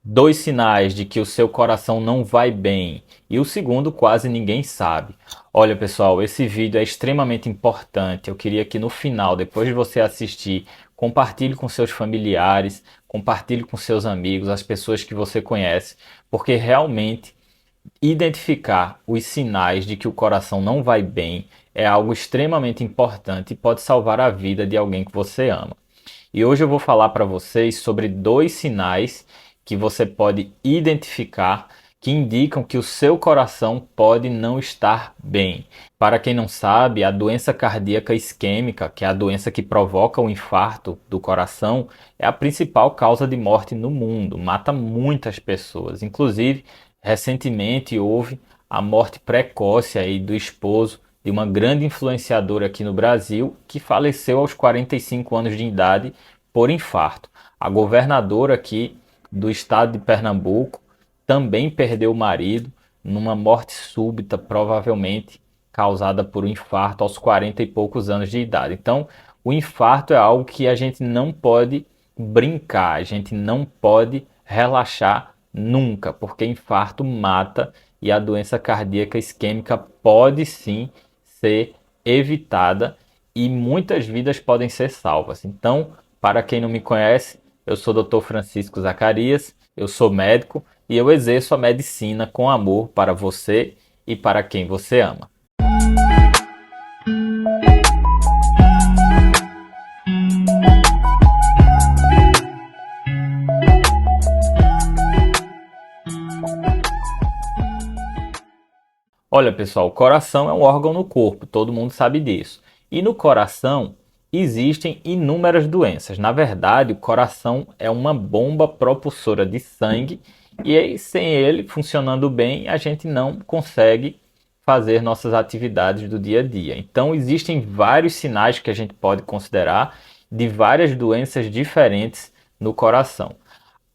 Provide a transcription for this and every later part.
Dois sinais de que o seu coração não vai bem. E o segundo quase ninguém sabe. Olha, pessoal, esse vídeo é extremamente importante. Eu queria que no final, depois de você assistir, compartilhe com seus familiares, compartilhe com seus amigos, as pessoas que você conhece, porque realmente identificar os sinais de que o coração não vai bem é algo extremamente importante e pode salvar a vida de alguém que você ama. E hoje eu vou falar para vocês sobre dois sinais que você pode identificar que indicam que o seu coração pode não estar bem. Para quem não sabe, a doença cardíaca isquêmica, que é a doença que provoca o infarto do coração, é a principal causa de morte no mundo, mata muitas pessoas. Inclusive, recentemente houve a morte precoce aí do esposo de uma grande influenciadora aqui no Brasil que faleceu aos 45 anos de idade por infarto. A governadora aqui do estado de Pernambuco também perdeu o marido numa morte súbita, provavelmente causada por um infarto aos 40 e poucos anos de idade. Então, o infarto é algo que a gente não pode brincar, a gente não pode relaxar nunca, porque infarto mata e a doença cardíaca isquêmica pode sim ser evitada e muitas vidas podem ser salvas. Então, para quem não me conhece, eu sou o Dr. Francisco Zacarias, eu sou médico e eu exerço a medicina com amor para você e para quem você ama. Olha, pessoal, o coração é um órgão no corpo, todo mundo sabe disso. E no coração existem inúmeras doenças. Na verdade, o coração é uma bomba propulsora de sangue e aí, sem ele funcionando bem, a gente não consegue fazer nossas atividades do dia a dia. Então, existem vários sinais que a gente pode considerar de várias doenças diferentes no coração.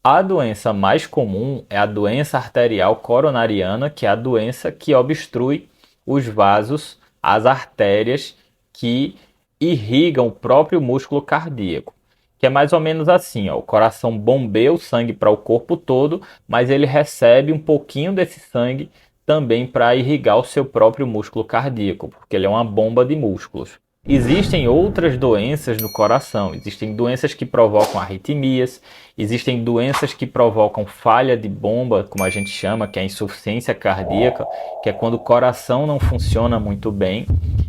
A doença mais comum é a doença arterial coronariana, que é a doença que obstrui os vasos, as artérias que irrigam o próprio músculo cardíaco. Que é mais ou menos assim, ó, o coração bombeia o sangue para o corpo todo, mas ele recebe um pouquinho desse sangue também para irrigar o seu próprio músculo cardíaco, porque ele é uma bomba de músculos. Existem outras doenças no coração, existem doenças que provocam arritmias, existem doenças que provocam falha de bomba, como a gente chama, que é a insuficiência cardíaca, que é quando o coração não funciona muito bem.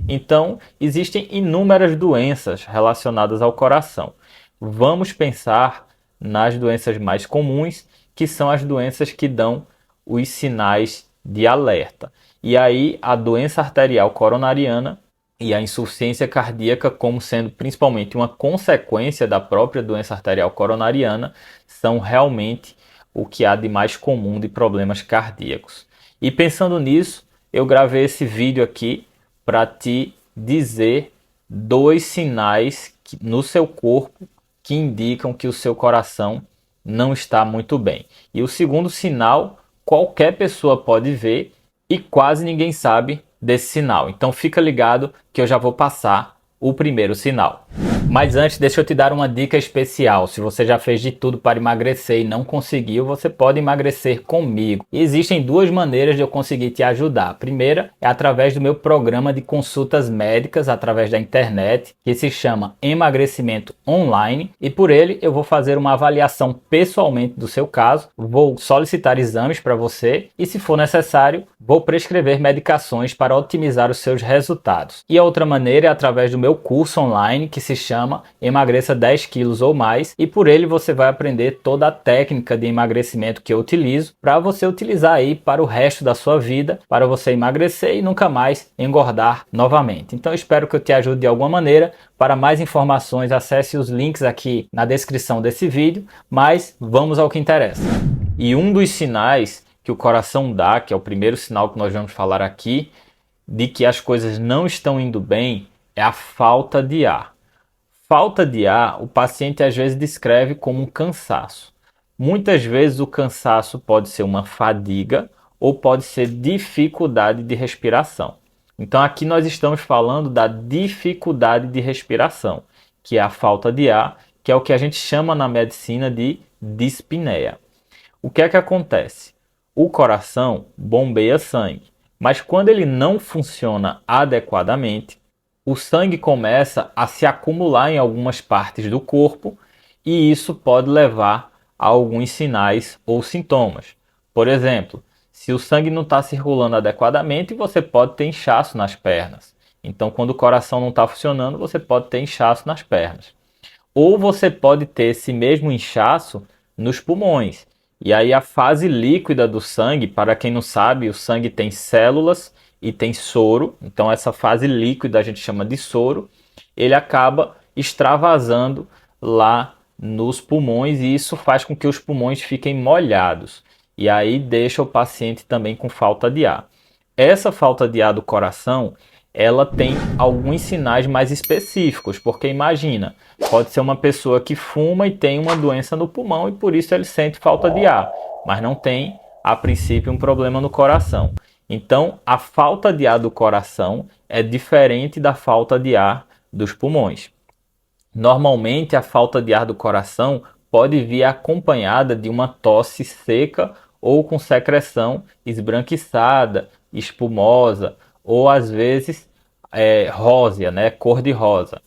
Então, existem inúmeras doenças relacionadas ao coração. Vamos pensar nas doenças mais comuns, que são as doenças que dão os sinais de alerta. E aí, a doença arterial coronariana e a insuficiência cardíaca, como sendo principalmente uma consequência da própria doença arterial coronariana, são realmente o que há de mais comum de problemas cardíacos. E pensando nisso, eu gravei esse vídeo aqui para te dizer dois sinais no seu corpo que indicam que o seu coração não está muito bem. E o segundo sinal, qualquer pessoa pode ver e quase ninguém sabe desse sinal. Então fica ligado que eu já vou passar o primeiro sinal. Mas antes, deixa eu te dar uma dica especial. Se você já fez de tudo para emagrecer e não conseguiu, você pode emagrecer comigo. E existem duas maneiras de eu conseguir te ajudar. A primeira é através do meu programa de consultas médicas através da internet, que se chama Emagrecimento Online. E por ele eu vou fazer uma avaliação pessoalmente do seu caso, vou solicitar exames para você e, se for necessário, vou prescrever medicações para otimizar os seus resultados. E a outra maneira é através do meu curso online, que se chama Emagreça 10 quilos ou mais, e por ele você vai aprender toda a técnica de emagrecimento que eu utilizo para você utilizar aí para o resto da sua vida, para você emagrecer e nunca mais engordar novamente. Então eu espero que eu te ajude de alguma maneira. Para mais informações, acesse os links aqui na descrição desse vídeo, mas vamos ao que interessa. E um dos sinais que o coração dá, que é o primeiro sinal que nós vamos falar aqui, de que as coisas não estão indo bem, é a falta de ar. Falta de ar, o paciente às vezes descreve como um cansaço. Muitas vezes o cansaço pode ser uma fadiga ou pode ser dificuldade de respiração. Então aqui nós estamos falando da dificuldade de respiração, que é a falta de ar, que é o que a gente chama na medicina de dispneia. O que é que acontece? O coração bombeia sangue, mas quando ele não funciona adequadamente, o sangue começa a se acumular em algumas partes do corpo e isso pode levar a alguns sinais ou sintomas. Por exemplo, se o sangue não está circulando adequadamente, você pode ter inchaço nas pernas. Então, quando o coração não está funcionando, você pode ter inchaço nas pernas. Ou você pode ter esse mesmo inchaço nos pulmões. E aí a fase líquida do sangue, para quem não sabe, o sangue tem células e tem soro. Então essa fase líquida a gente chama de soro. Ele acaba extravasando lá nos pulmões e isso faz com que os pulmões fiquem molhados. E aí deixa o paciente também com falta de ar. Essa falta de ar do coração, ela tem alguns sinais mais específicos, porque imagina, pode ser uma pessoa que fuma e tem uma doença no pulmão e por isso ele sente falta de ar, mas não tem, a princípio, um problema no coração. Então, a falta de ar do coração é diferente da falta de ar dos pulmões. Normalmente, a falta de ar do coração pode vir acompanhada de uma tosse seca ou com secreção esbranquiçada, espumosa ou às vezes rósea, né, cor de rosa.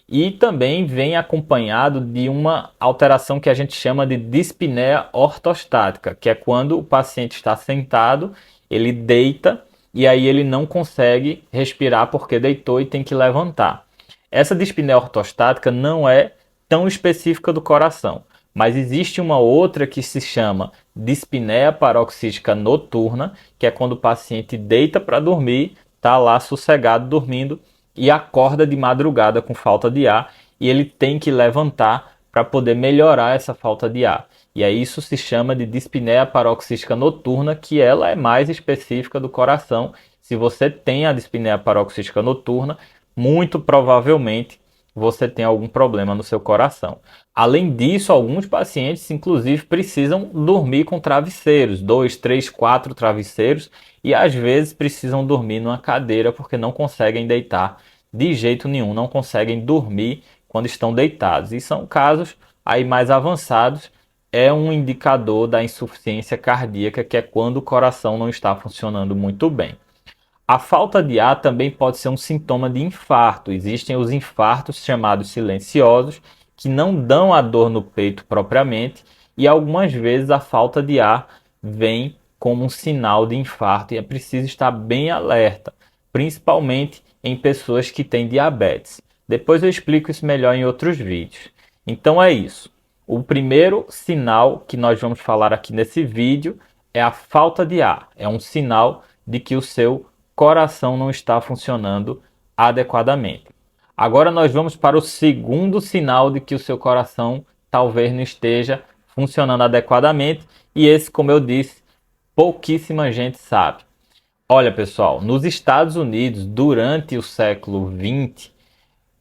E também vem acompanhado de uma alteração que a gente chama de dispneia ortostática, que é quando o paciente está sentado, ele deita e aí ele não consegue respirar porque deitou e tem que levantar. Essa dispneia ortostática não é tão específica do coração, mas existe uma outra que se chama dispneia paroxística noturna, que é quando o paciente deita para dormir, está lá sossegado dormindo e acorda de madrugada com falta de ar e ele tem que levantar para poder melhorar essa falta de ar. E aí isso se chama de dispneia paroxística noturna, que ela é mais específica do coração. Se você tem a dispneia paroxística noturna, muito provavelmente você tem algum problema no seu coração. Além disso, alguns pacientes, inclusive, precisam dormir com travesseiros, 2, 3, 4 travesseiros, e às vezes precisam dormir numa cadeira porque não conseguem deitar de jeito nenhum, não conseguem dormir quando estão deitados. E são casos aí mais avançados, é um indicador da insuficiência cardíaca, que é quando o coração não está funcionando muito bem. A falta de ar também pode ser um sintoma de infarto. Existem os infartos chamados silenciosos, que não dão a dor no peito propriamente, e algumas vezes a falta de ar vem como um sinal de infarto e é preciso estar bem alerta, principalmente em pessoas que têm diabetes. Depois eu explico isso melhor em outros vídeos. Então é isso. O primeiro sinal que nós vamos falar aqui nesse vídeo é a falta de ar. É um sinal de que o seu coração não está funcionando adequadamente. Agora nós vamos para o segundo sinal de que o seu coração talvez não esteja funcionando adequadamente, e esse, como eu disse, pouquíssima gente sabe. Olha, pessoal, nos Estados Unidos, durante o século XX,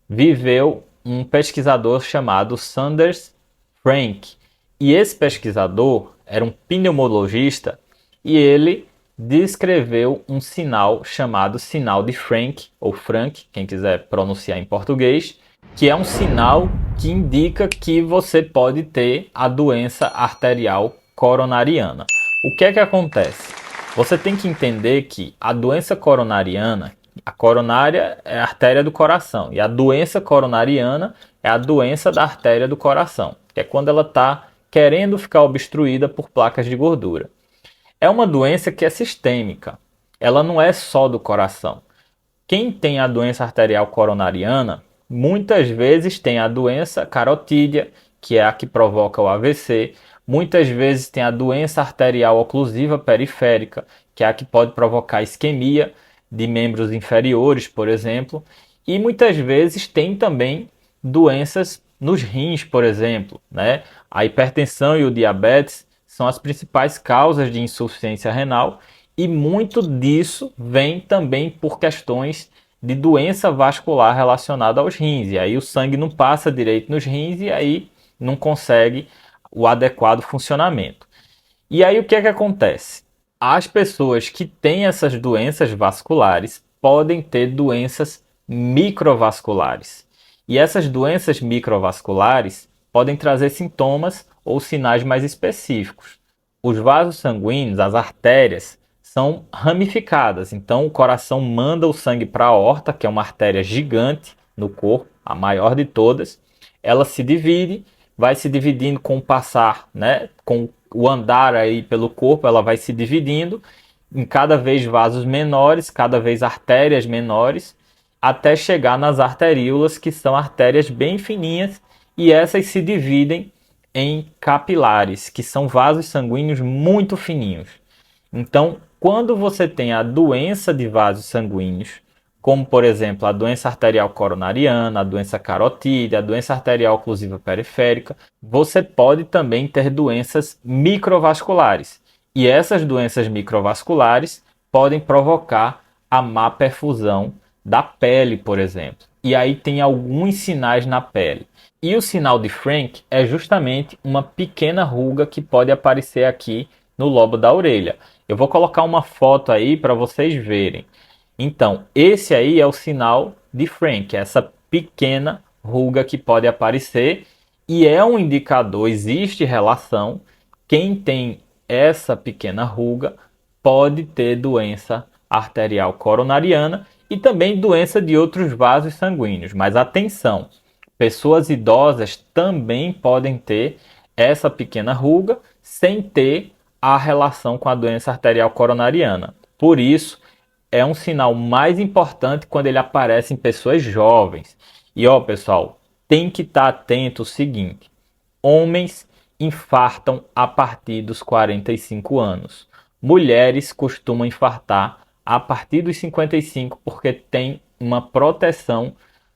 viveu um pesquisador chamado Sanders Frank. E esse pesquisador era um pneumologista e ele descreveu um sinal chamado sinal de Frank, ou Frank, quem quiser pronunciar em português, que é um sinal que indica que você pode ter a doença arterial coronariana. O que é que acontece? Você tem que entender que a doença coronariana, a coronária é a artéria do coração e a doença coronariana é a doença da artéria do coração, que é quando ela está querendo ficar obstruída por placas de gordura. É uma doença que é sistêmica, ela não é só do coração. Quem tem a doença arterial coronariana, muitas vezes tem a doença carotídea, que é a que provoca o AVC, muitas vezes tem a doença arterial oclusiva periférica, que é a que pode provocar isquemia de membros inferiores, por exemplo, e muitas vezes tem também doenças nos rins, por exemplo, né? A hipertensão e o diabetes são as principais causas de insuficiência renal e muito disso vem também por questões de doença vascular relacionada aos rins. E aí o sangue não passa direito nos rins e aí não consegue o adequado funcionamento. E aí o que é que acontece? As pessoas que têm essas doenças vasculares podem ter doenças microvasculares. E essas doenças microvasculares podem trazer sintomas ou sinais mais específicos. Os vasos sanguíneos, as artérias, são ramificadas. Então, o coração manda o sangue para a aorta, que é uma artéria gigante no corpo, a maior de todas. Ela se divide, vai se dividindo com o passar, né? Com o andar aí pelo corpo, ela vai se dividindo em cada vez vasos menores, cada vez artérias menores, até chegar nas arteríolas, que são artérias bem fininhas, e essas se dividem em capilares, que são vasos sanguíneos muito fininhos. Então, quando você tem a doença de vasos sanguíneos, como por exemplo a doença arterial coronariana, a doença carotídea, a doença arterial oclusiva periférica, você pode também ter doenças microvasculares. E essas doenças microvasculares podem provocar a má perfusão da pele, por exemplo. E aí tem alguns sinais na pele. E o sinal de Frank é justamente uma pequena ruga que pode aparecer aqui no lobo da orelha. Eu vou colocar uma foto aí para vocês verem. Então, esse aí é o sinal de Frank, essa pequena ruga que pode aparecer e é um indicador, existe relação. Quem tem essa pequena ruga pode ter doença arterial coronariana e também doença de outros vasos sanguíneos. Mas atenção, pessoas idosas também podem ter essa pequena ruga sem ter a relação com a doença arterial coronariana. Por isso, é um sinal mais importante quando ele aparece em pessoas jovens. E ó, pessoal, tem que estar atento ao seguinte: homens infartam a partir dos 45 anos. Mulheres costumam infartar a partir dos 55 porque tem uma proteção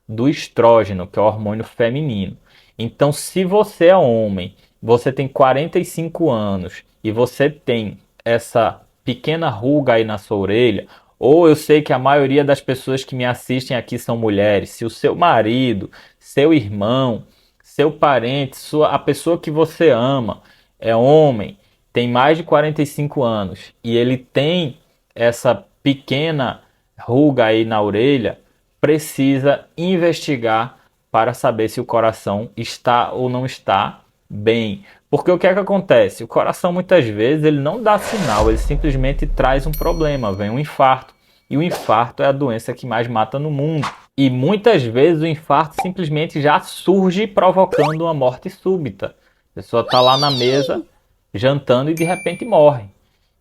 do estrógeno, que é o hormônio feminino. Então, se você é homem, você tem 45 anos e você tem essa pequena ruga aí na sua orelha, ou eu sei que a maioria das pessoas que me assistem aqui são mulheres, se o seu marido, seu irmão, seu parente, a pessoa que você ama é homem, tem mais de 45 anos e ele tem essa pequena ruga aí na orelha, precisa investigar para saber se o coração está ou não está bem. Porque o que é que acontece? O coração muitas vezes ele não dá sinal, ele simplesmente traz um problema, vem um infarto. E o infarto é a doença que mais mata no mundo. E muitas vezes o infarto simplesmente já surge provocando uma morte súbita. A pessoa está lá na mesa jantando e de repente morre.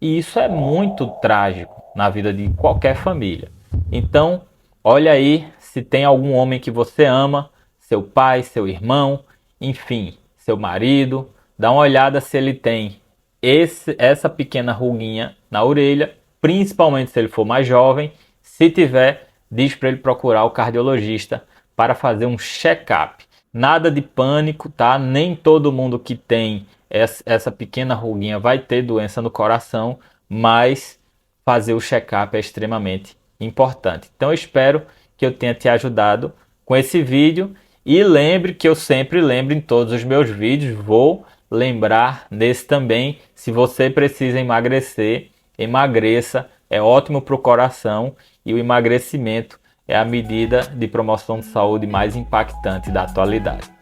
E isso é muito trágico na vida de qualquer família. Então, olha aí se tem algum homem que você ama, seu pai, seu irmão, enfim, seu marido. Dá uma olhada se ele tem essa pequena ruguinha na orelha, principalmente se ele for mais jovem. Se tiver, diz para ele procurar o cardiologista para fazer um check-up. Nada de pânico, tá? Nem todo mundo que tem essa pequena ruguinha vai ter doença no coração, mas fazer o check-up é extremamente importante. Então eu espero que eu tenha te ajudado com esse vídeo e lembre que eu sempre lembro em todos os meus vídeos, vou lembrar nesse também, se você precisa emagrecer, emagreça, é ótimo para o coração e o emagrecimento é a medida de promoção de saúde mais impactante da atualidade.